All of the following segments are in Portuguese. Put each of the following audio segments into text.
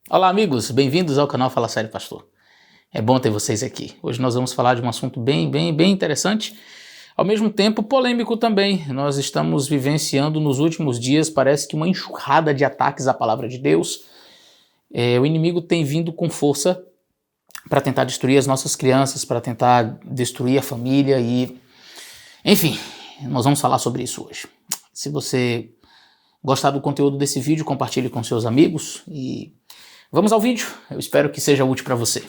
Olá amigos, bem-vindos ao canal Fala Sério Pastor. É bom ter vocês aqui. Hoje nós vamos falar de um assunto bem interessante, ao mesmo tempo polêmico também. Nós estamos vivenciando nos últimos dias, parece que uma enxurrada de ataques à palavra de Deus. O inimigo tem vindo com força para tentar destruir as nossas crianças, para tentar destruir a família e... Enfim, nós vamos falar sobre isso hoje. Se você gostar do conteúdo desse vídeo, compartilhe com seus amigos e vamos ao vídeo. Eu espero que seja útil para você.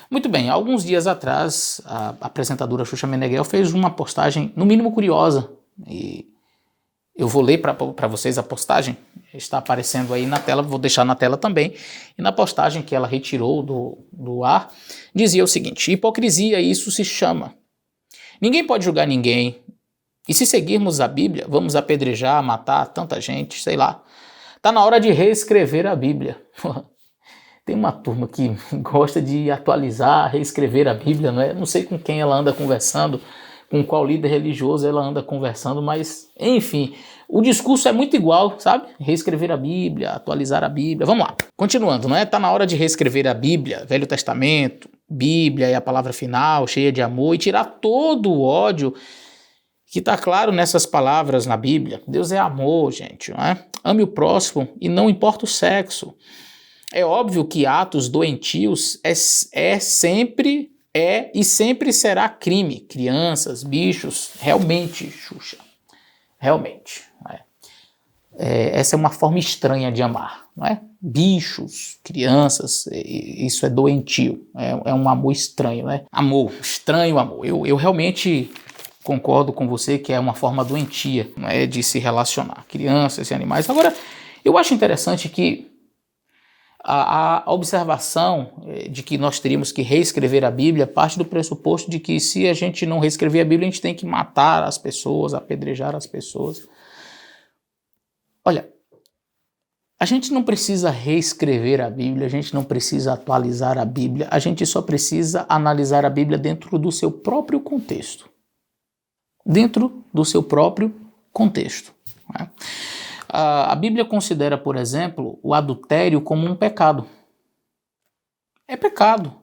Muito bem, alguns dias atrás, a apresentadora Xuxa Meneghel fez uma postagem, no mínimo curiosa, e eu vou ler para vocês a postagem, está aparecendo aí na tela, vou deixar na tela também, e na postagem que ela retirou do ar, dizia o seguinte: hipocrisia, isso se chama. Ninguém pode julgar ninguém, e se seguirmos a Bíblia, vamos apedrejar, matar tanta gente, sei lá. Tá na hora de reescrever a Bíblia. Tem uma turma que gosta de atualizar, reescrever a Bíblia, não é? Não sei com quem ela anda conversando, com qual líder religioso ela anda conversando, mas, enfim, o discurso é muito igual, sabe? Reescrever a Bíblia, atualizar a Bíblia. Vamos lá. Continuando, não é? Tá na hora de reescrever a Bíblia, Velho Testamento, Bíblia é a palavra final, cheia de amor, e tirar todo o ódio que tá claro nessas palavras na Bíblia. Deus é amor, gente, não é? Ame o próximo e não importa o sexo. É óbvio que atos doentios sempre será crime. Crianças, bichos, realmente, Xuxa, realmente. Essa é uma forma estranha de amar, não é? Bichos, crianças, isso é doentio, é um amor estranho, né? Amor, estranho amor. Eu realmente concordo com você que é uma forma doentia, não é, de se relacionar. Crianças e animais. Agora, eu acho interessante que a observação de que nós teríamos que reescrever a Bíblia parte do pressuposto de que se a gente não reescrever a Bíblia, a gente tem que matar as pessoas, apedrejar as pessoas. Olha, a gente não precisa reescrever a Bíblia, a gente não precisa atualizar a Bíblia, a gente só precisa analisar a Bíblia dentro do seu próprio contexto. Dentro do seu próprio contexto, né? A Bíblia considera, por exemplo, o adultério como um pecado. É pecado.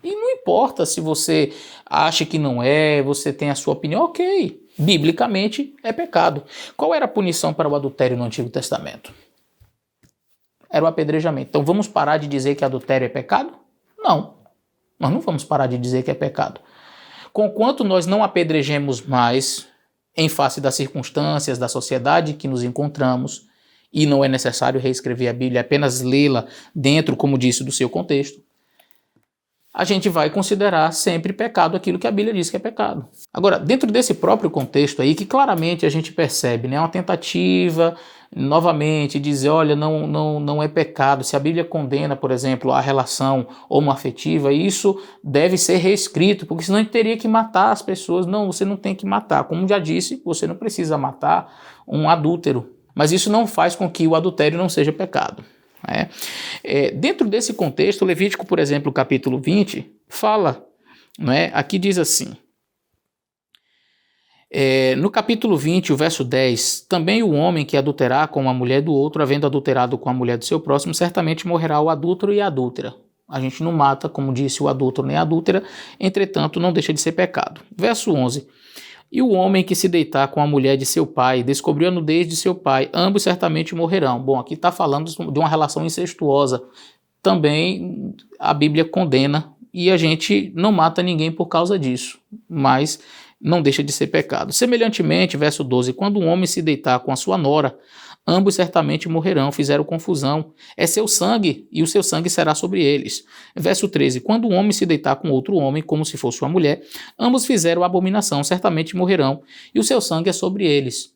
E não importa se você acha que não é, você tem a sua opinião, ok. Biblicamente é pecado. Qual era a punição para o adultério no Antigo Testamento? Era o apedrejamento. Então vamos parar de dizer que adultério é pecado? Não. Nós não vamos parar de dizer que é pecado. Conquanto nós não apedrejemos mais em face das circunstâncias da sociedade que nos encontramos, e não é necessário reescrever a Bíblia, apenas lê-la dentro, como disse, do seu contexto, a gente vai considerar sempre pecado aquilo que a Bíblia diz que é pecado. Agora, dentro desse próprio contexto aí, que claramente a gente percebe, né, uma tentativa, novamente, dizer, olha, não é pecado. Se a Bíblia condena, por exemplo, a relação homoafetiva, isso deve ser reescrito, porque senão a gente teria que matar as pessoas. Não, você não tem que matar. Como já disse, você não precisa matar um adúltero. Mas isso não faz com que o adultério não seja pecado. Dentro desse contexto, Levítico, por exemplo, capítulo 20, fala, aqui diz assim, no capítulo 20, o verso 10, também o homem que adulterar com a mulher do outro, havendo adulterado com a mulher do seu próximo, certamente morrerá o adúltero e a adúltera. A gente não mata, como disse, o adúltero nem a adúltera, entretanto não deixa de ser pecado. Verso 11, e o homem que se deitar com a mulher de seu pai, descobriu a nudez de seu pai, ambos certamente morrerão. Bom, aqui está falando de uma relação incestuosa. Também a Bíblia condena e a gente não mata ninguém por causa disso, mas não deixa de ser pecado. Semelhantemente, verso 12, quando um homem se deitar com a sua nora, ambos certamente morrerão, fizeram confusão. É seu sangue, e o seu sangue será sobre eles. Verso 13, quando um homem se deitar com outro homem, como se fosse uma mulher, ambos fizeram abominação, certamente morrerão, e o seu sangue é sobre eles.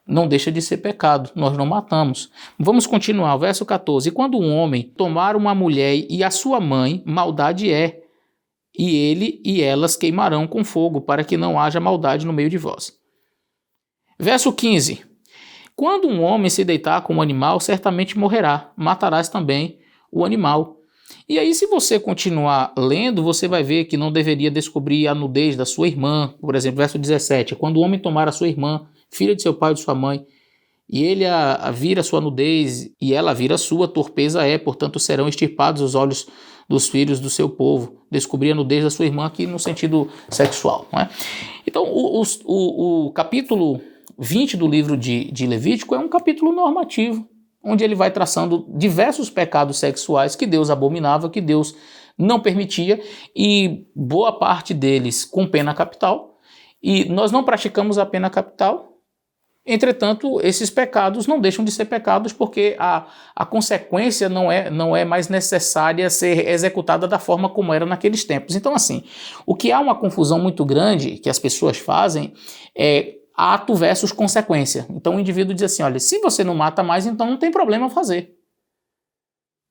Não deixa de ser pecado, nós não matamos. Vamos continuar, verso 14, quando um homem tomar uma mulher e a sua mãe, maldade é, e ele e elas queimarão com fogo, para que não haja maldade no meio de vós. Verso 15, quando um homem se deitar com um animal, certamente morrerá, matarás também o animal. E aí, se você continuar lendo, você vai ver que não deveria descobrir a nudez da sua irmã. Por exemplo, verso 17, quando o homem tomar a sua irmã, filha de seu pai ou de sua mãe, e ele a vira sua nudez, e ela vira a sua, torpeza é, portanto serão extirpados os olhos dos filhos do seu povo. Descobrir a nudez da sua irmã aqui no sentido sexual, não é? Então, o capítulo 20 do livro de Levítico é um capítulo normativo, onde ele vai traçando diversos pecados sexuais que Deus abominava, que Deus não permitia, e boa parte deles com pena capital, e nós não praticamos a pena capital. Entretanto, esses pecados não deixam de ser pecados porque a consequência não é mais necessária ser executada da forma como era naqueles tempos. Então, assim, o que há uma confusão muito grande que as pessoas fazem é ato versus consequência. Então o indivíduo diz assim, olha, se você não mata mais, então não tem problema fazer.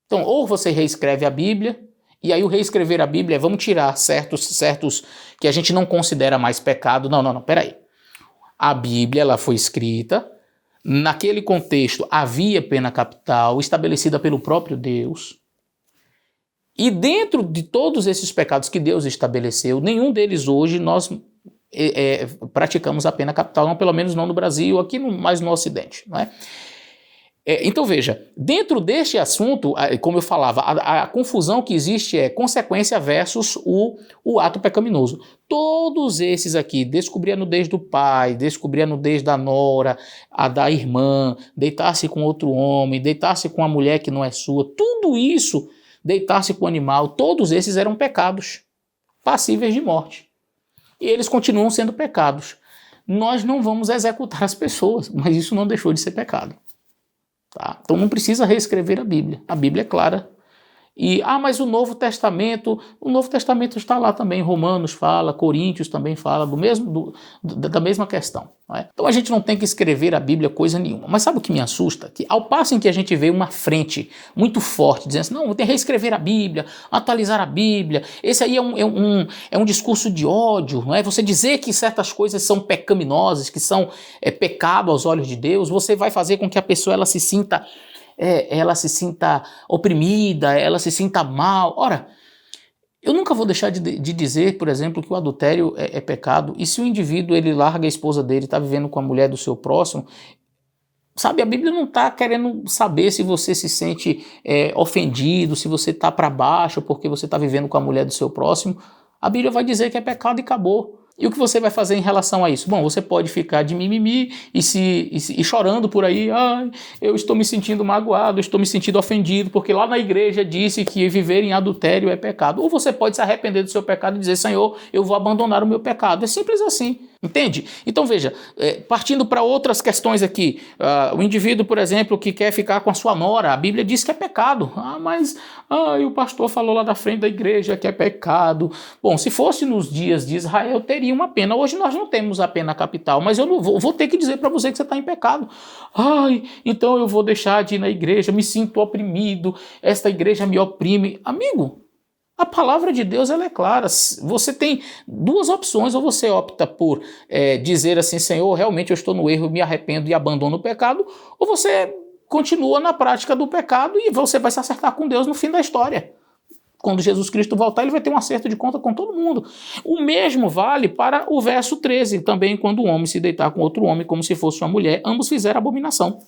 Então, ou você reescreve a Bíblia, e aí o reescrever a Bíblia é vamos tirar certos que a gente não considera mais pecado. Não, peraí. A Bíblia ela foi escrita, naquele contexto havia pena capital estabelecida pelo próprio Deus, e dentro de todos esses pecados que Deus estabeleceu, nenhum deles hoje nós praticamos a pena capital, não, pelo menos não no Brasil, aqui mais no Ocidente, não é? Então veja, dentro deste assunto, como eu falava, a confusão que existe é consequência versus o ato pecaminoso. Todos esses aqui, descobrir a nudez do pai, descobrir a nudez da nora, a da irmã, deitar-se com outro homem, deitar-se com a mulher que não é sua, tudo isso, deitar-se com o animal, todos esses eram pecados passíveis de morte. E eles continuam sendo pecados. Nós não vamos executar as pessoas, mas isso não deixou de ser pecado. Tá? Então não precisa reescrever a Bíblia é clara. E, mas o Novo Testamento está lá também, Romanos fala, Coríntios também fala da mesma questão. Não é? Então a gente não tem que escrever a Bíblia coisa nenhuma. Mas sabe o que me assusta? Que ao passo em que a gente vê uma frente muito forte, dizendo assim, não, tem que reescrever a Bíblia, atualizar a Bíblia, esse aí é um discurso de ódio, não é? Você dizer que certas coisas são pecaminosas, que são pecado aos olhos de Deus, você vai fazer com que a pessoa ela se sinta oprimida, ela se sinta mal. Ora, eu nunca vou deixar de dizer, por exemplo, que o adultério é pecado, e se o indivíduo ele larga a esposa dele, está vivendo com a mulher do seu próximo, sabe, a Bíblia não está querendo saber se você se sente ofendido, se você está para baixo porque você está vivendo com a mulher do seu próximo. A Bíblia vai dizer que é pecado e acabou. E o que você vai fazer em relação a isso? Bom, você pode ficar de mimimi e chorando por aí. Ai, eu estou me sentindo magoado, eu estou me sentindo ofendido, porque lá na igreja disse que viver em adultério é pecado. Ou você pode se arrepender do seu pecado e dizer, Senhor, eu vou abandonar o meu pecado. É simples assim, entende? Então veja, partindo para outras questões aqui, o indivíduo, por exemplo, que quer ficar com a sua nora, a Bíblia diz que é pecado. Mas o pastor falou lá da frente da igreja que é pecado. Bom, se fosse nos dias de Israel, teria uma pena. Hoje nós não temos a pena capital, mas eu não vou ter que dizer para você que você está em pecado. Então eu vou deixar de ir na igreja, me sinto oprimido, esta igreja me oprime. Amigo, a palavra de Deus ela é clara. Você tem duas opções, ou você opta por dizer assim, Senhor, realmente eu estou no erro, me arrependo e abandono o pecado, ou você continua na prática do pecado e você vai se acertar com Deus no fim da história. Quando Jesus Cristo voltar, ele vai ter um acerto de conta com todo mundo. O mesmo vale para o verso 13, também quando um homem se deitar com outro homem como se fosse uma mulher, ambos fizeram abominação.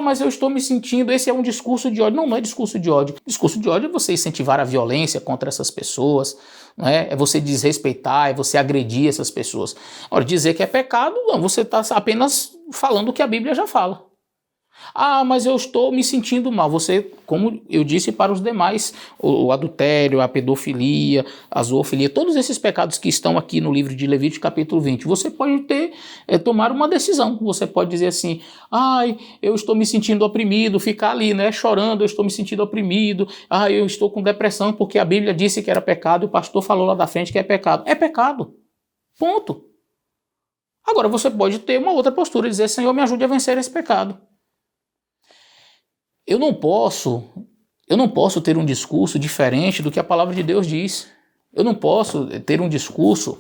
Mas eu estou me sentindo, esse é um discurso de ódio. Não é discurso de ódio. Discurso de ódio é você incentivar a violência contra essas pessoas, não é? É você desrespeitar, é você agredir essas pessoas. Ora, dizer que é pecado, não, você está apenas falando o que a Bíblia já fala. Mas eu estou me sentindo mal. Você, como eu disse para os demais, o adultério, a pedofilia, a zoofilia, todos esses pecados que estão aqui no livro de Levítico capítulo 20, você pode tomar uma decisão. Você pode dizer assim, eu estou me sentindo oprimido, ficar ali, né, chorando, eu estou me sentindo oprimido, eu estou com depressão porque a Bíblia disse que era pecado e o pastor falou lá da frente que é pecado. É pecado. Ponto. Agora você pode ter uma outra postura e dizer, Senhor, me ajude a vencer esse pecado. Eu não posso ter um discurso diferente do que a palavra de Deus diz. Eu não posso ter um discurso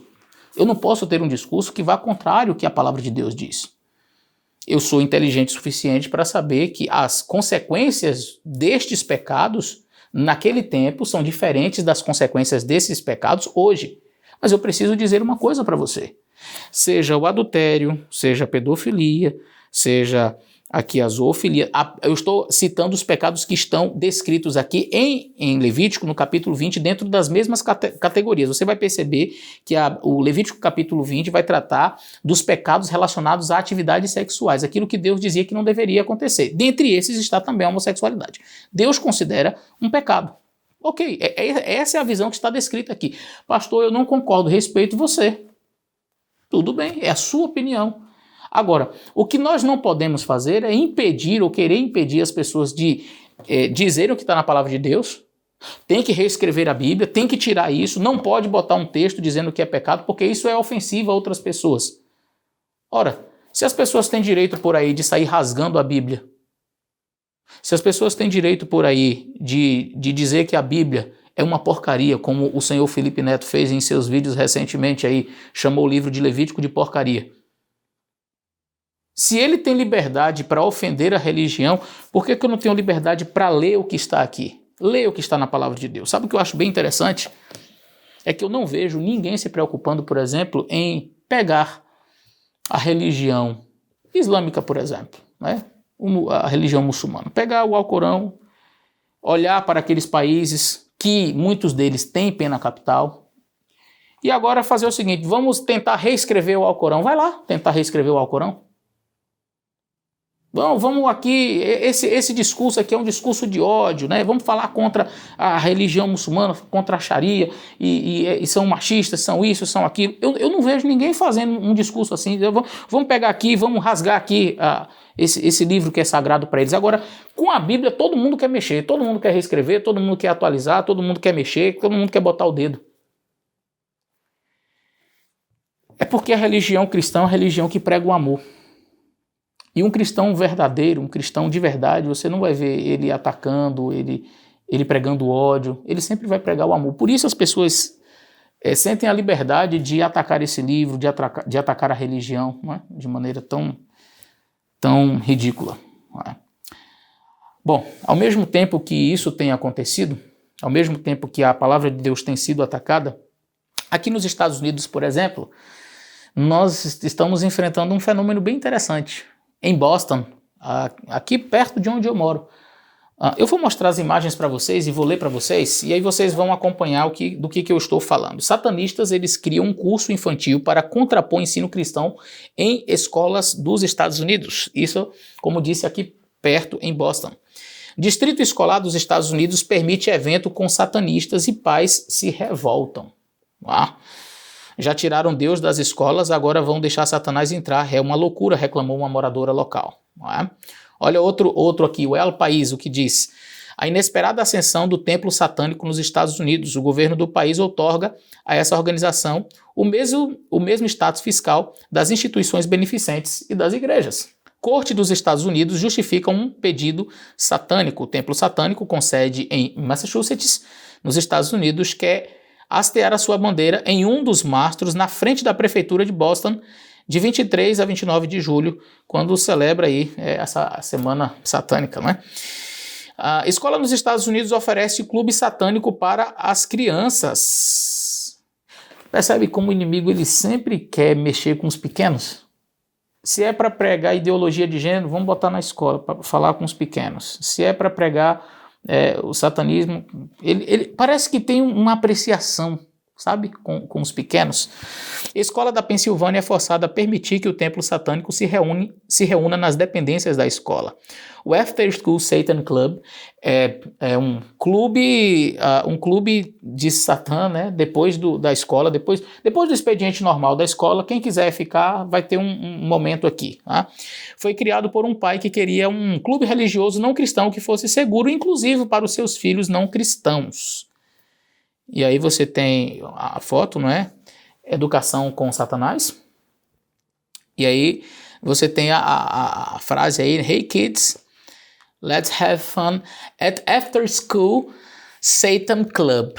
que vá contrário ao que a palavra de Deus diz. Eu sou inteligente o suficiente para saber que as consequências destes pecados naquele tempo são diferentes das consequências desses pecados hoje. Mas eu preciso dizer uma coisa para você. Seja o adultério, seja a pedofilia, seja aqui a zoofilia. Eu estou citando os pecados que estão descritos aqui em Levítico, no capítulo 20, dentro das mesmas categorias. Você vai perceber que o Levítico capítulo 20 vai tratar dos pecados relacionados a atividades sexuais, aquilo que Deus dizia que não deveria acontecer. Dentre esses está também a homossexualidade. Deus considera um pecado. Ok, essa é a visão que está descrita aqui. Pastor, eu não concordo, respeito você. Tudo bem, é a sua opinião. Agora, o que nós não podemos fazer é impedir ou querer impedir as pessoas de dizerem o que está na palavra de Deus. Tem que reescrever a Bíblia, tem que tirar isso, não pode botar um texto dizendo que é pecado, porque isso é ofensivo a outras pessoas. Ora, se as pessoas têm direito por aí de sair rasgando a Bíblia, se as pessoas têm direito por aí de dizer que a Bíblia é uma porcaria, como o senhor Felipe Neto fez em seus vídeos recentemente aí, chamou o livro de Levítico de porcaria. Se ele tem liberdade para ofender a religião, por que eu não tenho liberdade para ler o que está aqui? Ler o que está na palavra de Deus. Sabe o que eu acho bem interessante? É que eu não vejo ninguém se preocupando, por exemplo, em pegar a religião islâmica, por exemplo, né? A religião muçulmana. Pegar o Alcorão, olhar para aqueles países que muitos deles têm pena capital e agora fazer o seguinte, vamos tentar reescrever o Alcorão. Vai lá tentar reescrever o Alcorão. Vamos aqui, esse discurso aqui é um discurso de ódio, né? Vamos falar contra a religião muçulmana, contra a Sharia, e são machistas, são isso, são aquilo. Eu não vejo ninguém fazendo um discurso assim. Vamos pegar aqui, vamos rasgar aqui esse livro que é sagrado para eles. Agora, com a Bíblia, todo mundo quer mexer, todo mundo quer reescrever, todo mundo quer atualizar, todo mundo quer mexer, todo mundo quer botar o dedo. É porque a religião cristã é uma religião que prega o amor. E um cristão verdadeiro, um cristão de verdade, você não vai ver ele atacando, ele pregando ódio, ele sempre vai pregar o amor. Por isso as pessoas sentem a liberdade de atacar esse livro, de atacar a religião, não é? De maneira tão ridícula. Não é? Bom, ao mesmo tempo que isso tem acontecido, ao mesmo tempo que a palavra de Deus tem sido atacada, aqui nos Estados Unidos, por exemplo, nós estamos enfrentando um fenômeno bem interessante. Em Boston, aqui perto de onde eu moro. Eu vou mostrar as imagens para vocês e vou ler para vocês, e aí vocês vão acompanhar do que eu estou falando. Satanistas, eles criam um curso infantil para contrapor o ensino cristão em escolas dos Estados Unidos. Isso, como disse, aqui perto em Boston. Distrito Escolar dos Estados Unidos permite evento com satanistas e pais se revoltam. Já tiraram Deus das escolas, agora vão deixar Satanás entrar. É uma loucura, reclamou uma moradora local. Não é? Olha outro aqui, o El País, o que diz. A inesperada ascensão do templo satânico nos Estados Unidos. O governo do país outorga a essa organização o mesmo status fiscal das instituições beneficentes e das igrejas. Corte dos Estados Unidos justifica um pedido satânico. O templo satânico, com sede em Massachusetts, nos Estados Unidos, quer hastear a sua bandeira em um dos mastros na frente da prefeitura de Boston, de 23 a 29 de julho, quando celebra aí essa semana satânica, não é? A escola nos Estados Unidos oferece clube satânico para as crianças. Percebe como o inimigo ele sempre quer mexer com os pequenos? Se é para pregar ideologia de gênero, vamos botar na escola para falar com os pequenos. Se é para pregar o satanismo, ele parece que tem uma apreciação, sabe, com os pequenos. A escola da Pensilvânia é forçada a permitir que o templo satânico se reúna nas dependências da escola. O After School Satan Club é um clube de Satã, né? Depois da escola, depois do expediente normal da escola, quem quiser ficar vai ter um momento aqui. Tá? Foi criado por um pai que queria um clube religioso não cristão que fosse seguro, inclusive para os seus filhos não cristãos. E aí você tem a foto, não é? Educação com Satanás. E aí você tem a frase aí, Hey kids, let's have fun at After School Satan Club.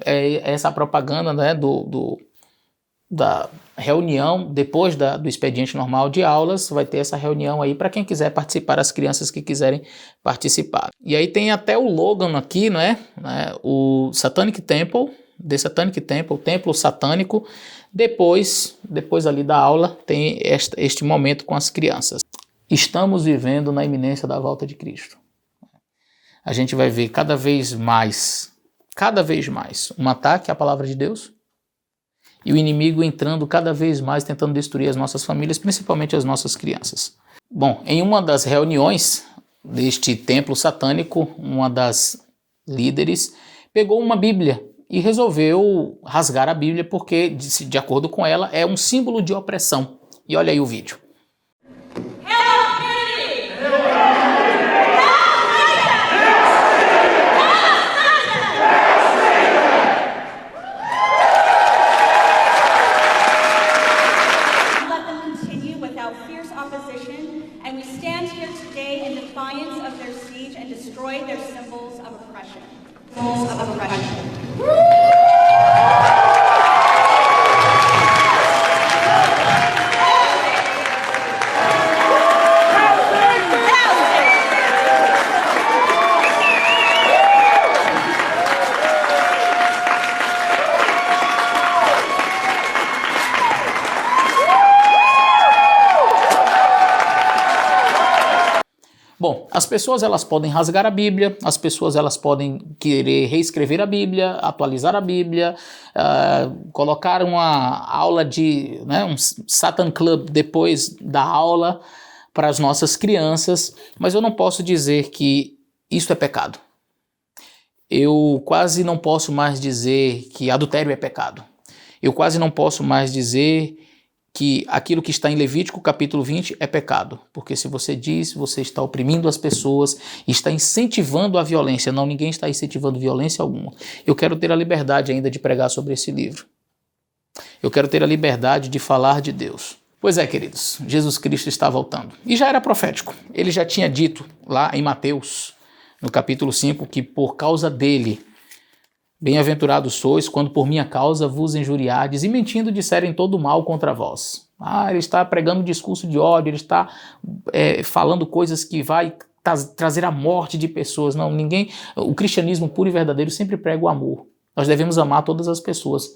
É essa propaganda, né, do da reunião, depois do expediente normal de aulas, vai ter essa reunião aí para quem quiser participar, as crianças que quiserem participar. E aí tem até o Logan aqui, o Satanic Temple, The Satanic Temple, o templo satânico. Depois ali da aula, tem este momento com as crianças. Estamos vivendo na iminência da volta de Cristo. A gente vai ver cada vez mais, um ataque à palavra de Deus e o inimigo entrando cada vez mais, tentando destruir as nossas famílias, principalmente as nossas crianças. Bom, em uma das reuniões deste templo satânico, uma das líderes pegou uma Bíblia e resolveu rasgar a Bíblia porque, de acordo com ela, é um símbolo de opressão. E olha aí o vídeo. Bom, as pessoas elas podem rasgar a Bíblia, as pessoas elas podem querer reescrever a Bíblia, atualizar a Bíblia, colocar uma aula um Satan Club depois da aula para as nossas crianças, mas eu não posso dizer que isso é pecado. Eu quase não posso mais dizer que adultério é pecado. Eu quase não posso mais dizer que aquilo que está em Levítico capítulo 20 é pecado, porque se você diz, você está oprimindo as pessoas, está incentivando a violência. Não, ninguém está incentivando violência alguma. Eu quero ter a liberdade ainda de pregar sobre esse livro. Eu quero ter a liberdade de falar de Deus. Pois é, queridos, Jesus Cristo está voltando. E já era profético. Ele já tinha dito lá em Mateus, no capítulo 5, que por causa dele, bem-aventurados sois quando por minha causa vos injuriardes e mentindo disserem todo mal contra vós. Ele está pregando um discurso de ódio, ele está falando coisas que vai trazer a morte de pessoas. Não, o cristianismo puro e verdadeiro sempre prega o amor. Nós devemos amar todas as pessoas.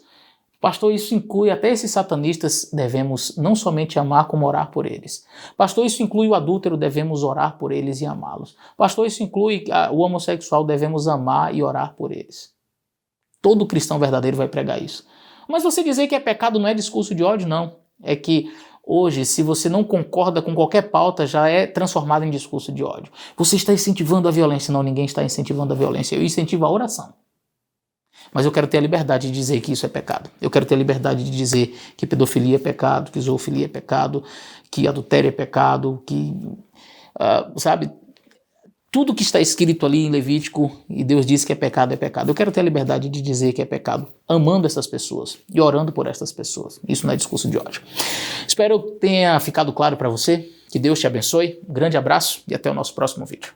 Pastor, isso inclui até esses satanistas, devemos não somente amar, como orar por eles. Pastor, isso inclui o adúltero, devemos orar por eles e amá-los. Pastor, isso inclui o homossexual, devemos amar e orar por eles. Todo cristão verdadeiro vai pregar isso. Mas você dizer que é pecado não é discurso de ódio, não. É que hoje, se você não concorda com qualquer pauta, já é transformado em discurso de ódio. Você está incentivando a violência. Não, ninguém está incentivando a violência. Eu incentivo a oração. Mas eu quero ter a liberdade de dizer que isso é pecado. Eu quero ter a liberdade de dizer que pedofilia é pecado, que zoofilia é pecado, que adultério é pecado, que, tudo que está escrito ali em Levítico e Deus diz que é pecado, é pecado. Eu quero ter a liberdade de dizer que é pecado, amando essas pessoas e orando por essas pessoas. Isso não é discurso de ódio. Espero que tenha ficado claro para você. Que Deus te abençoe. Um grande abraço e até o nosso próximo vídeo.